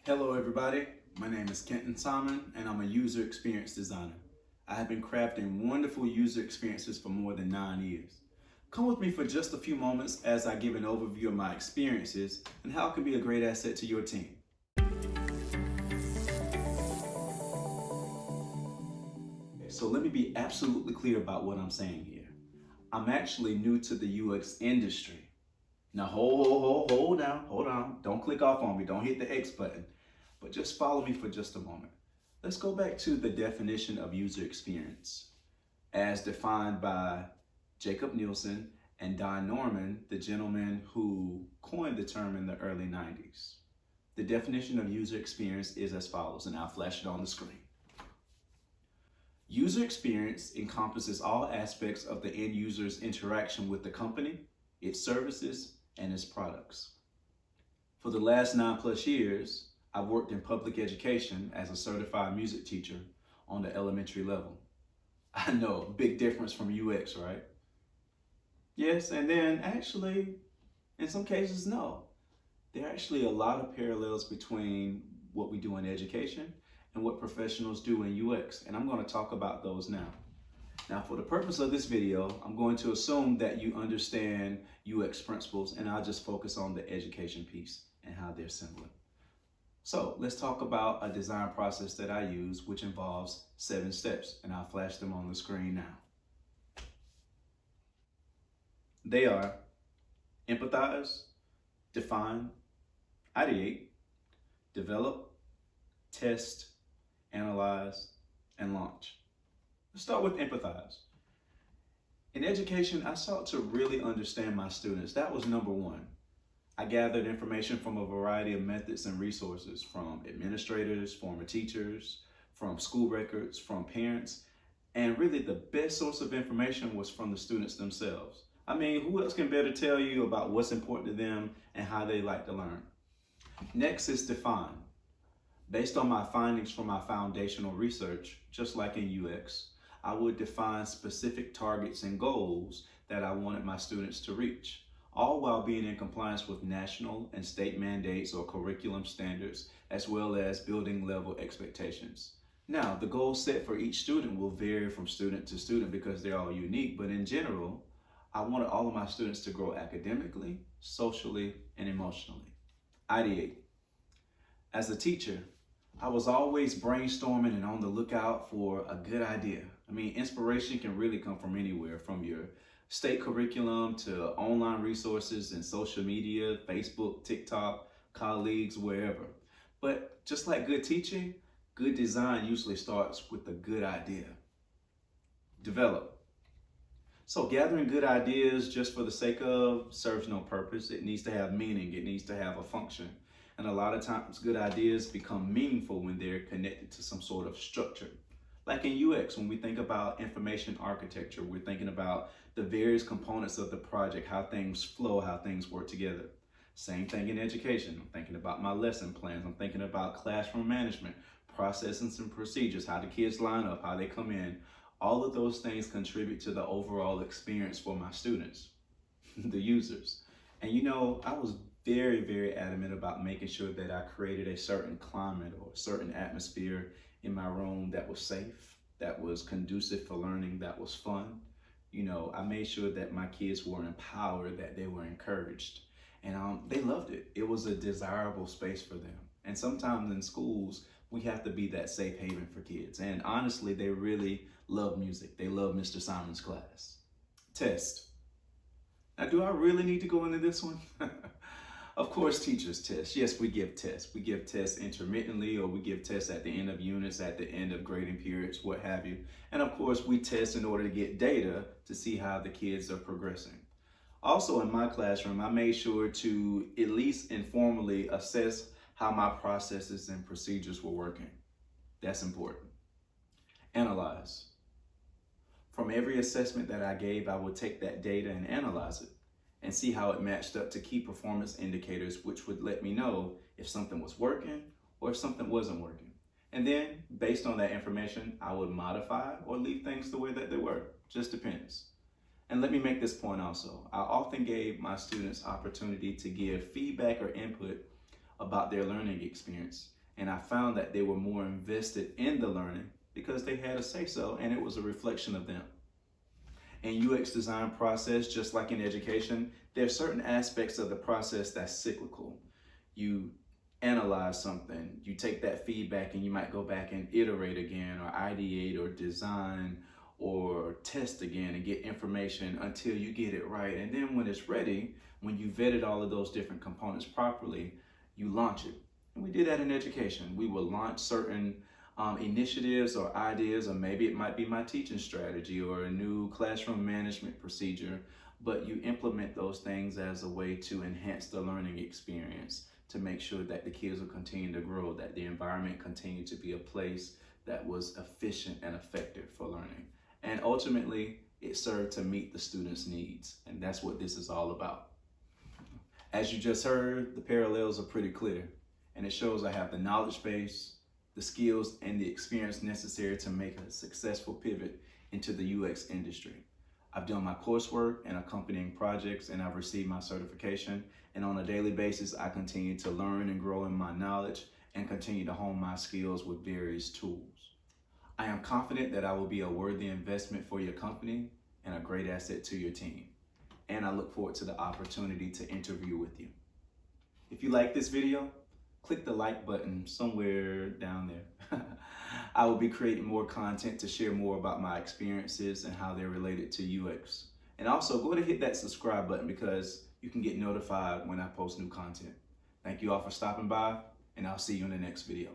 Hello everybody, my name is Kenton L and I'm a user experience designer. I have been crafting wonderful user experiences for more than 9 years. Come with me for just a few moments as I give an overview of my experiences and how it can be a great asset to your team. So let me be absolutely clear about what I'm saying here. I'm actually new to the UX industry. Now hold on. Don't click off on me, don't hit the X button. But just follow me for just a moment. Let's go back to the definition of user experience as defined by Jacob Nielsen and Don Norman, the gentleman who coined the term in the early 90s. The definition of user experience is as follows, and I'll flash it on the screen. User experience encompasses all aspects of the end user's interaction with the company, its services, and its products. For the last 9+ years, I've worked in public education as a certified music teacher on the elementary level. I know, big difference from UX, right? Yes, and then actually, in some cases, no. There are actually a lot of parallels between what we do in education and what professionals do in UX, and I'm going to talk about those now. Now, for the purpose of this video, I'm going to assume that you understand UX principles, and I'll just focus on the education piece and how they're similar. So let's talk about a design process that I use, which involves 7 steps, and I'll flash them on the screen now. They are empathize, define, ideate, develop, test, analyze, and launch. Let's start with empathize. In education, I sought to really understand my students. That was number one. I gathered information from a variety of methods and resources, from administrators, former teachers, from school records, from parents, and really the best source of information was from the students themselves. I mean, who else can better tell you about what's important to them and how they like to learn? Next is define. Based on my findings from my foundational research, just like in UX, I would define specific targets and goals that I wanted my students to reach, all while being in compliance with national and state mandates or curriculum standards, as well as building level expectations. Now, the goals set for each student will vary from student to student because they're all unique, but in general, I wanted all of my students to grow academically, socially, and emotionally. Ideate. As a teacher, I was always brainstorming and on the lookout for a good idea. I mean, inspiration can really come from anywhere, from your state curriculum to online resources and social media, Facebook, TikTok, colleagues, wherever. But just like good teaching, good design usually starts with a good idea. Develop. So gathering good ideas just for the sake of serves no purpose. It needs to have meaning. It needs to have a function. And a lot of times good ideas become meaningful when they're connected to some sort of structure. Like in UX, when we think about information architecture, we're thinking about the various components of the project, how things flow, how things work together. Same thing in education. I'm thinking about my lesson plans. I'm thinking about classroom management, processes and procedures, how the kids line up, how they come in. All of those things contribute to the overall experience for my students, the users. And you know, I was very adamant about making sure that I created a certain climate or a certain atmosphere in my room that was safe, that was conducive for learning, that was fun. You know, I made sure that my kids were empowered, that they were encouraged, and they loved it. It was a desirable space for them. And sometimes in schools, we have to be that safe haven for kids. And honestly, they really love music. They love Mr. Simon's class. Test. Now, do I really need to go into this one? Of course, teachers test. Yes, we give tests. We give tests intermittently, or we give tests at the end of units, at the end of grading periods, what have you. And of course, we test in order to get data to see how the kids are progressing. Also in my classroom, I made sure to at least informally assess how my processes and procedures were working. That's important. Analyze. From every assessment that I gave, I would take that data and analyze it and see how it matched up to key performance indicators, which would let me know if something was working or if something wasn't working. And then, based on that information, I would modify or leave things the way that they were. Just depends. And let me make this point also. I often gave my students opportunity to give feedback or input about their learning experience. And I found that they were more invested in the learning because they had a say-so and it was a reflection of them. In UX design process, just like in education, there are certain aspects of the process that's cyclical. You analyze something, you take that feedback and you might go back and iterate again or ideate or design or test again and get information until you get it right. And then when it's ready, when you vetted all of those different components properly, you launch it. And we did that in education. We will launch certain initiatives or ideas, or maybe it might be my teaching strategy or a new classroom management procedure, but you implement those things as a way to enhance the learning experience, to make sure that the kids will continue to grow, that the environment continue to be a place that was efficient and effective for learning. And ultimately, it served to meet the students' needs. And that's what this is all about. As you just heard, the parallels are pretty clear. And it shows I have the knowledge base, the skills, and the experience necessary to make a successful pivot into the UX industry. I've done my coursework and accompanying projects, and I've received my certification. And on a daily basis, I continue to learn and grow in my knowledge and continue to hone my skills with various tools. I am confident that I will be a worthy investment for your company and a great asset to your team. And I look forward to the opportunity to interview with you. If you like this video, click the like button somewhere down there. I will be creating more content to share more about my experiences and how they're related to UX. And also go ahead and hit that subscribe button because you can get notified when I post new content. Thank you all for stopping by, and I'll see you in the next video.